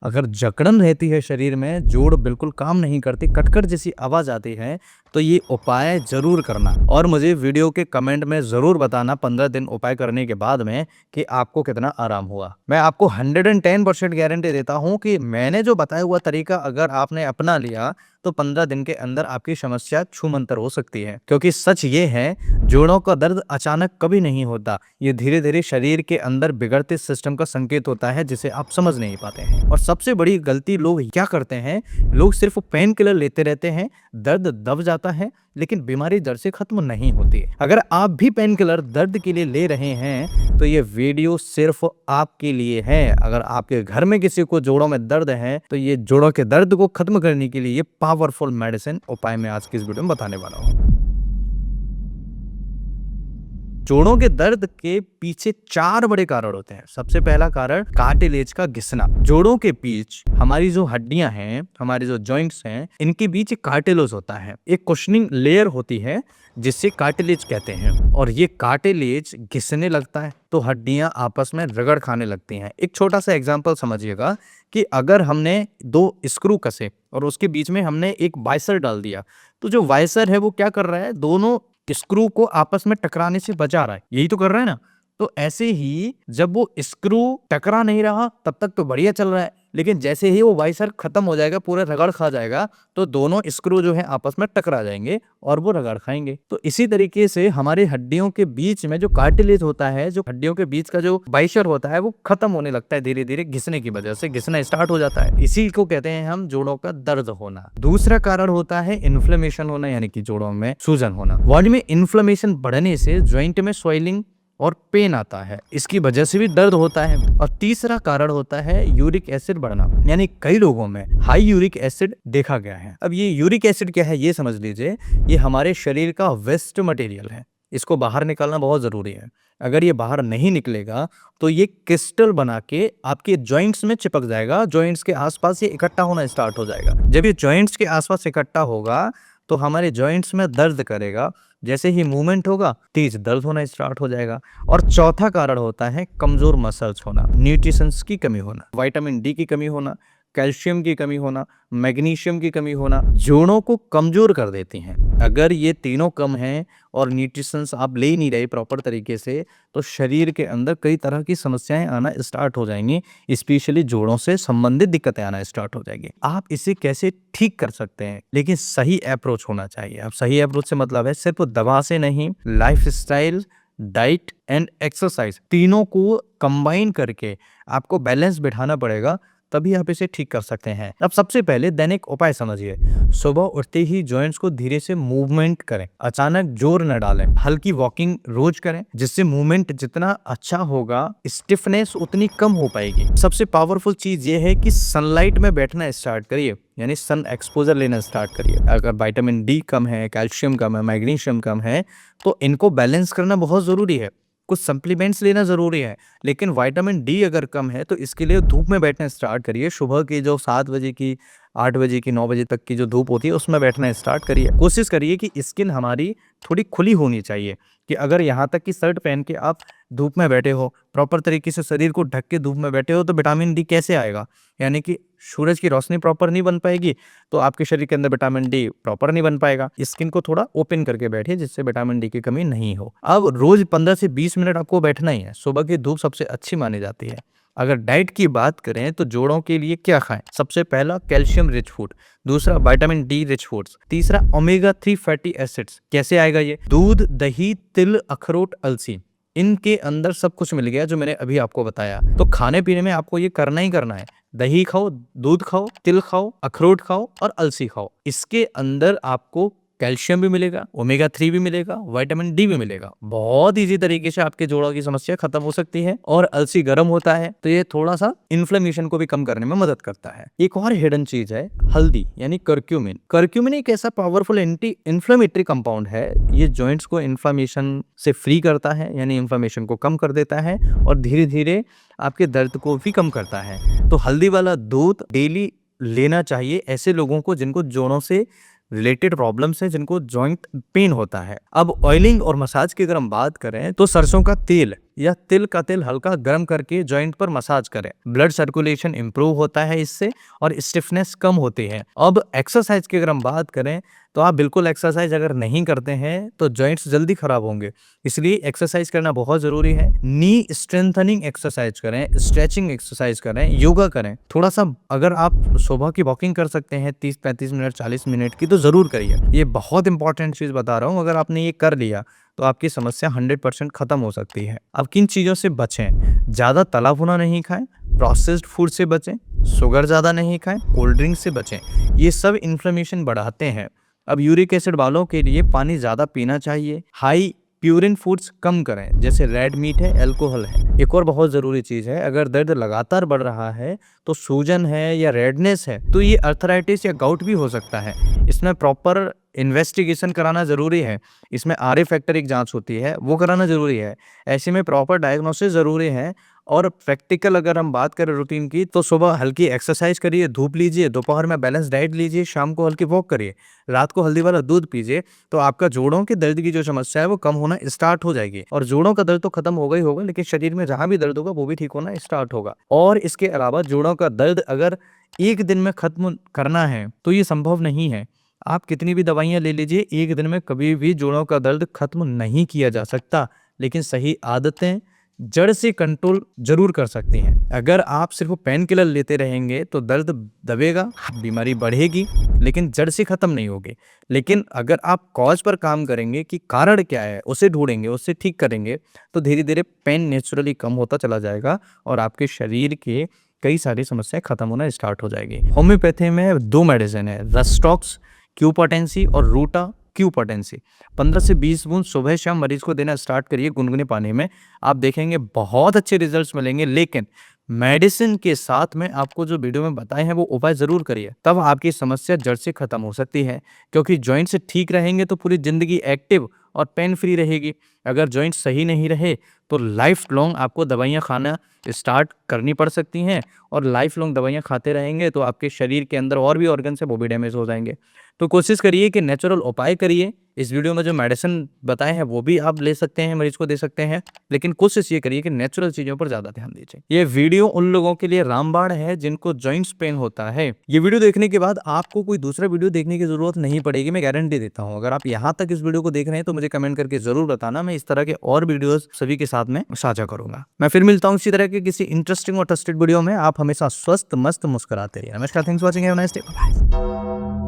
अगर जकड़न रहती है शरीर में, जोड़ बिल्कुल काम नहीं करती, कटकट जैसी आवाज आती है, तो ये उपाय जरूर करना और मुझे वीडियो के कमेंट में जरूर बताना 15 दिन उपाय करने के बाद में कि आपको कितना आराम हुआ। मैं आपको 110% गारंटी देता हूँ कि मैंने जो बताया हुआ तरीका अगर आपने अपना लिया तो 15 दिन के अंदर आपकी समस्या छूमंतर हो सकती है। क्योंकि सच ये है, जोड़ों का दर्द अचानक कभी नहीं होता, ये धीरे धीरे शरीर के अंदर बिगड़ते सिस्टम का संकेत होता है जिसे आप समझ नहीं पाते हैं। और सबसे बड़ी गलती लोग क्या करते हैं, लोग सिर्फ पेन किलर लेते रहते हैं, दर्द दब जाता है लेकिन बीमारी दर्द से खत्म नहीं होती। अगर आप भी पेन किलर दर्द के लिए ले रहे हैं तो ये वीडियो सिर्फ आपके लिए है। अगर आपके घर में किसी को जोड़ों में दर्द है तो ये जोड़ों के दर्द को खत्म करने के लिए ये पावरफुल मेडिसिन उपाय मैं आज की इस वीडियो में बताने वाला हूँ। जोड़ों के दर्द के पीछे 4 बड़े कारण होते हैं। सबसे पहला कारण कार्टिलेज का घिसना। जोड़ों के बीच हमारी जो हड्डियां हैं, हमारी जो जॉइंट्स हैं, इनके बीच एक कार्टिलेज होता है, एक कुशनिंग लेयर होती है जिसे कार्टिलेज कहते हैं। और ये कार्टिलेज घिसने लगता है तो हड्डियां आपस में रगड़ खाने लगती हैं। एक छोटा सा एग्जांपल समझिएगा कि अगर हमने 2 स्क्रू कसे और उसके बीच में हमने एक वाइसर डाल दिया, तो जो वाइसर है वो क्या कर रहा है, दोनों स्क्रू को आपस में टकराने से बचा रहा है, यही तो कर रहा है ना। तो ऐसे ही जब वो स्क्रू टकरा नहीं रहा तब तक तो बढ़िया चल रहा है, लेकिन जैसे ही वो वाइसर खत्म हो जाएगा, पूरा रगड़ खा जाएगा, तो दोनों स्क्रू जो है आपस में टकरा जाएंगे और वो रगड़ खाएंगे। तो इसी तरीके से हमारी हड्डियों के बीच में जो कार्टिलेज होता है, जो हड्डियों के बीच का जो वाइसर होता है, वो खत्म होने लगता है धीरे धीरे, घिसने की वजह से घिसना स्टार्ट हो जाता है। इसी को कहते हैं हम जोड़ों का दर्द होना। दूसरा कारण होता है इन्फ्लेमेशन होना, यानी कि जोड़ों में सूजन होना। बॉडी में इन्फ्लेमेशन बढ़ने से ज्वाइंट में स्वेलिंग और पेन आता है, इसकी वजह से भी दर्द होता है। और तीसरा कारण होता है यूरिक एसिड बढ़ना, यानी कई लोगों में हाई यूरिक एसिड देखा गया है। अब ये यूरिक एसिड क्या है ये समझ लीजिए, ये हमारे शरीर का वेस्ट मटेरियल है, इसको बाहर निकालना बहुत जरूरी है। अगर ये बाहर नहीं निकलेगा तो ये क्रिस्टल बना के आपके जॉइंट्स में चिपक जाएगा, जॉइंट्स के आसपास ये इकट्ठा होना स्टार्ट हो जाएगा। जब ये जॉइंट्स के आसपास इकट्ठा होगा तो हमारे जॉइंट्स में दर्द करेगा, जैसे ही मूवमेंट होगा तेज दर्द होना स्टार्ट हो जाएगा। और चौथा कारण होता है कमजोर मसल्स होना, न्यूट्रिशंस की कमी होना, विटामिन डी की कमी होना, कैल्शियम की कमी होना, मैग्नीशियम की कमी होना, जोड़ों को कमजोर कर देती हैं। अगर ये तीनों कम हैं और न्यूट्रिशंस आप ले नहीं रहे प्रॉपर तरीके से, तो शरीर के अंदर कई तरह की समस्याएं आना स्टार्ट हो जाएंगी, स्पेशली जोड़ों से संबंधित दिक्कतें आना स्टार्ट हो जाएंगी। आप इसे कैसे ठीक कर सकते हैं, लेकिन सही अप्रोच होना चाहिए। अब सही अप्रोच से मतलब है सिर्फ दवा से नहीं, लाइफस्टाइल, डाइट एंड एक्सरसाइज तीनों को कंबाइन करके आपको बैलेंस बिठाना पड़ेगा, तभी आप इसे ठीक कर सकते हैं। अब सबसे पहले दैनिक उपाय समझिए। सुबह उठते ही जॉइंट्स को धीरे से मूवमेंट करें, अचानक जोर न डालें, हल्की वॉकिंग रोज करें, जिससे मूवमेंट जितना अच्छा होगा स्टिफनेस उतनी कम हो पाएगी। सबसे पावरफुल चीज ये है कि सनलाइट में बैठना स्टार्ट करिए, यानी सन एक्सपोजर लेना स्टार्ट करिए। अगर विटामिन डी कम है, कैल्शियम कम है, मैग्नीशियम कम है, तो इनको बैलेंस करना बहुत जरूरी है। कुछ सप्लीमेंट्स लेना जरूरी है, लेकिन विटामिन डी अगर कम है तो इसके लिए धूप में बैठना स्टार्ट करिए। सुबह की जो 7 बजे की, 8 बजे की, 9 बजे तक की जो धूप होती है उसमें बैठना स्टार्ट करिए। कोशिश करिए कि स्किन हमारी थोड़ी खुली होनी चाहिए, कि अगर यहाँ तक कि शर्ट पहन के आप धूप में बैठे हो, प्रॉपर तरीके से शरीर को ढक के धूप में बैठे हो, तो विटामिन डी कैसे आएगा, यानी कि सूरज की रोशनी प्रॉपर नहीं बन पाएगी, तो आपके शरीर के अंदर विटामिन डी प्रॉपर नहीं बन पाएगा। स्किन को थोड़ा ओपन करके बैठिए जिससे विटामिन डी की कमी नहीं हो। अब रोज 15 से 20 मिनट आपको बैठना ही है। सुबह की धूप सबसे अच्छी मानी जाती है। अगर डाइट की बात करें तो जोड़ों के लिए क्या खाएं? सबसे पहला कैल्शियम रिच फूड, दूसरा विटामिन डी रिच फूड्स, तीसरा ओमेगा 3 फैटी एसिड्स। कैसे आएगा ये? दूध, दही, तिल, अखरोट, अलसी, इनके अंदर सब कुछ मिल गया जो मैंने अभी आपको बताया। तो खाने पीने में आपको ये करना ही करना है, दही खाओ, दूध खाओ, तिल खाओ, अखरोट खाओ और अलसी खाओ। इसके अंदर आपको कैल्शियम भी मिलेगा, ओमेगा 3 भी मिलेगा, विटामिन डी भी मिलेगा। बहुत इजी तरीके से आपके जोड़ों की समस्या खत्म हो सकती है। और अलसी गर्म होता है तो ये थोड़ा सा इन्फ्लेमेशन को भी कम करने में मदद करता है। एक और हिडन चीज है हल्दी, यानी कर्क्यूमिन। कर्क्यूमिन एक ऐसा पावरफुल एंटी इन्फ्लेमेटरी कंपाउंड है, ये जॉइंट्स को इन्फ्लेमेशन से फ्री करता है, यानी इन्फ्लेमेशन को कम कर देता है और धीरे धीरे आपके दर्द को भी कम करता है। तो हल्दी वाला दूध डेली लेना चाहिए ऐसे लोगों को जिनको जोड़ों से रिलेटेड प्रॉब्लम्स हैं, जिनको जॉइंट पेन होता है। अब ऑयलिंग और मसाज की अगर हम बात करें तो सरसों का तेल या तिल का तेल हल्का गर्म करके जॉइंट पर मसाज करें। ब्लड सर्कुलेशन इंप्रूव होता है इससे और स्टिफनेस कम होती है। अब एक्सरसाइज की अगर हम बात करें तो आप बिल्कुल एक्सरसाइज अगर नहीं करते हैं तो जॉइंट्स जल्दी खराब होंगे, इसलिए एक्सरसाइज करना बहुत जरूरी है। नी स्ट्रेंथनिंग एक्सरसाइज करें, स्ट्रेचिंग एक्सरसाइज करें, योगा करें। थोड़ा सा अगर आप सुबह की वॉकिंग कर सकते हैं 30-35 मिनट 40 मिनट की तो जरूर करिए। ये बहुत इंपॉर्टेंट चीज बता रहा हूँ, अगर आपने ये कर लिया तो आपकी समस्या 100% खत्म हो सकती है। अब किन चीजों से बचें? ज्यादा तला भुना नहीं खाएं, प्रोसेस्ड फूड से बचें, शुगर ज्यादा नहीं खाएं, कोल्ड ड्रिंक से बचें, ये सब इन्फ्लेमेशन बढ़ाते हैं। अब यूरिक एसिड वालों के लिए पानी ज्यादा पीना चाहिए। हाई प्यूरिन फूड्स कम करें, जैसे रेड मीट है, अल्कोहल है। एक और बहुत जरूरी चीज है, अगर दर्द लगातार बढ़ रहा है तो सूजन है या रेडनेस है तो ये अर्थराइटिस या गाउट भी हो सकता है। इसमें प्रॉपर इन्वेस्टिगेशन कराना जरूरी है। इसमें आरए फैक्टर एक जांच होती है, वो कराना जरूरी है। ऐसे में प्रॉपर डायग्नोसिस जरूरी है। और प्रैक्टिकल अगर हम बात करें रूटीन की तो सुबह हल्की एक्सरसाइज करिए, धूप लीजिए, दोपहर में बैलेंस डाइट लीजिए, शाम को हल्की वॉक करिए, रात को हल्दी वाला दूध पीजिए, तो आपका जोड़ों के दर्द की जो समस्या है वो कम होना स्टार्ट हो जाएगी। और जोड़ों का दर्द तो खत्म होगा ही होगा, लेकिन शरीर में जहां भी दर्द होगा वो भी ठीक होना स्टार्ट होगा। और इसके अलावा जोड़ों का दर्द अगर एक दिन में खत्म करना है तो ये संभव नहीं है। आप कितनी भी दवाइयां ले लीजिए, एक दिन में कभी भी जोड़ों का दर्द खत्म नहीं किया जा सकता, लेकिन सही आदतें जड़ से कंट्रोल जरूर कर सकती हैं। अगर आप सिर्फ पेन किलर लेते रहेंगे तो दर्द दबेगा, बीमारी बढ़ेगी, लेकिन जड़ से खत्म नहीं होगी। लेकिन अगर आप कॉज पर काम करेंगे कि कारण क्या है, उसे ढूंढेंगे, उससे ठीक करेंगे, तो धीरे धीरे पेन नेचुरली कम होता चला जाएगा और आपके शरीर के कई सारी समस्याएं खत्म होना स्टार्ट हो जाएगी। होम्योपैथी में 2 मेडिसिन है, रस्टॉक्स क्यू पोटेंसी और रूटा क्यू पोटेंसी। 15 से 20 बूंद सुबह शाम मरीज को देना स्टार्ट करिए गुनगुने पानी में, आप देखेंगे बहुत अच्छे रिजल्ट्स मिलेंगे। लेकिन मेडिसिन के साथ में आपको जो वीडियो में बताए हैं वो उपाय जरूर करिए, तब आपकी समस्या जड़ से खत्म हो सकती है। क्योंकि जॉइंट से ठीक रहेंगे तो पूरी जिंदगी एक्टिव और पेन फ्री रहेगी। अगर जॉइंट सही नहीं रहे तो लाइफ लॉन्ग आपको दवाइयाँ खाना स्टार्ट करनी पड़ सकती हैं, और लाइफ लॉन्ग दवाइयाँ खाते रहेंगे तो आपके शरीर के अंदर और भी ऑर्गन्स है वो भी डैमेज हो जाएंगे। तो कोशिश करिए कि नेचुरल उपाय करिए। इस वीडियो में जो मेडिसिन बताए हैं वो भी आप ले सकते हैं, मरीज को दे सकते हैं, लेकिन कोशिश ये करिए कि नेचुरल चीजों पर ज्यादा ध्यान दीजिए। ये वीडियो उन लोगों के लिए रामबाण है जिनको जॉइंट्स पेन होता है। ये वीडियो देखने के बाद आपको कोई दूसरा वीडियो देखने की जरूरत नहीं पड़ेगी, मैं गारंटी देता हूँ। अगर आप यहाँ तक इस वीडियो को देख रहे हैं तो मुझे कमेंट करके जरूर बताना, मैं इस तरह के और वीडियोस सभी के साथ में साझा करूंगा। मैं फिर मिलता हूँ इसी तरह के किसी इंटरेस्टिंग और ट्रस्टेड वीडियो में। आप हमेशा स्वस्थ मस्त मुस्कुराते रहिए। नमस्कार, thanks for watching, have a nice day, bye.